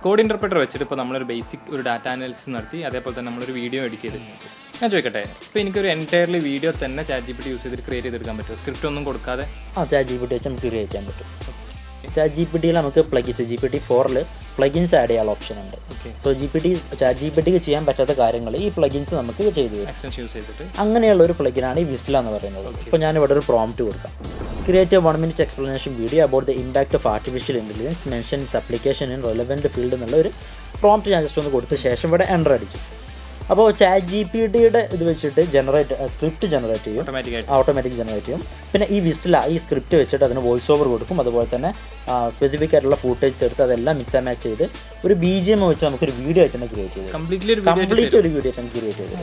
Code interpreter വെച്ചിട്ട് ഇപ്പോൾ നമ്മളൊരു ബേസിക് ഒരു ഡാറ്റ അനാലിസിസ് നടത്തി, അതേപോലെ തന്നെ നമ്മളൊരു വീഡിയോ എഡിറ്റ് ചെയ്ത്. ഞാൻ ചോദിക്കട്ടെ, ഇപ്പോൾ എനിക്കൊരു എൻറ്റയർലി വീഡിയോ തന്നെ ChatGPT യൂസ് ചെയ്തിട്ട് ക്രിയേറ്റ് ചെയ്തെടുക്കാൻ പറ്റുമോ, സ്ക്രിപ്റ്റ് ഒന്നും കൊടുക്കാതെ? ChatGPT വെച്ച് നമുക്ക് ക്രിയേറ്റ് ചെയ്യാൻ പറ്റും. ChatGPTയിൽ നമുക്ക് GPT-4 പ്ലഗിൻസ് ആഡ് ചെയ്യാനുള്ള ഓപ്ഷൻ ഉണ്ട്. സോ ChatGPTക്ക് ചെയ്യാൻ പറ്റാത്ത കാര്യങ്ങൾ ഈ പ്ലഗിൻസ് നമുക്ക് ചെയ്തു തരും. അങ്ങനെയുള്ള ഒരു പ്ലഗിനാണ് ഈ വിസ്ല എന്ന് പറയുന്നത്. ഇപ്പോൾ ഞാനിവിടെ ഒരു പ്രോംപ്റ്റ് കൊടുക്കാം. Create A 1 minute explanation video about the impact of artificial intelligence mentions application in relevant field എന്നുള്ള ഒരു പ്രോംപ്റ്റ് ഞാൻ ജസ്റ്റ് ഒന്ന് കൊടുത്ത ശേഷം ഇവിടെ എൻ്റർ അടിച്ചു. അപ്പോൾ ChatGPTയുടെ ഇത് വെച്ചിട്ട് സ്ക്രിപ്റ്റ് ജനറേറ്റ് ചെയ്യും, ഓട്ടോമാറ്റിക് ജനറേറ്റ് ചെയ്യും. പിന്നെ ഈ വിസ്ല ഈ സ്ക്രിപ്റ്റ് വെച്ചിട്ട് അതിന് വോയിസ് ഓവർ കൊടുക്കും. അതുപോലെ തന്നെ സ്പെസിഫിക് ആയിട്ടുള്ള ഫൂട്ടേജ് എടുത്ത് അതെല്ലാം മിക്സ് ആൻഡ് മാച്ച് ചെയ്ത് ഒരു BGM വെച്ച് നമുക്കൊരു വീഡിയോ ആയിട്ടാണ് ക്രിയേറ്റ് ചെയ്തത്. കംപ്ലീറ്റ് ഒരു വീഡിയോ ആയിട്ടാണ് ക്രിയേറ്റ് ചെയ്തത്.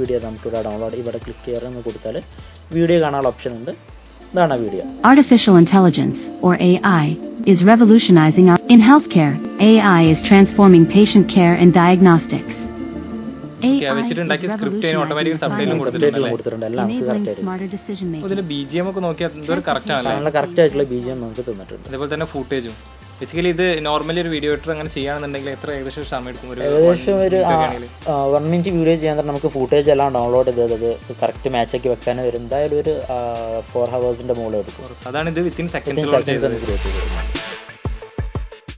വീഡിയോ നമുക്ക് ഇവിടെ ഡൗൺലോഡ് ഇവിടെ ക്ലിക്ക് ചെയ്യാറെന്ന് കൊടുത്താൽ വീഡിയോ കാണാനുള്ള ഓപ്ഷൻ ഉണ്ട്. ഇതാണ് video. Artificial intelligence, or AI, is revolutionizing in healthcare. AI is transforming patient care and diagnostics. Basically ഇത് നോർമലി ഒരു വീഡിയോ എഡിറ്റർ അങ്ങനെ ചെയ്യുകയാണെന്നുണ്ടെങ്കിൽ എത്ര ഏകദേശം സമയം എടുക്കും? ഏകദേശം ഒരു 1 minute വീഡിയോ ചെയ്യാൻ തന്നെ നമുക്ക് ഫൂട്ടേജ് എല്ലാം ഡൗൺലോഡ് ചെയ്തത് കറക്റ്റ് മാച്ച് ആക്കി വെക്കാൻ വരും. എന്തായാലും ഒരു 4 hours മുകളിൽ എടുക്കും. അതാണ് ഇത് വിത്തിൻ സെക്കൻഡ്സ്.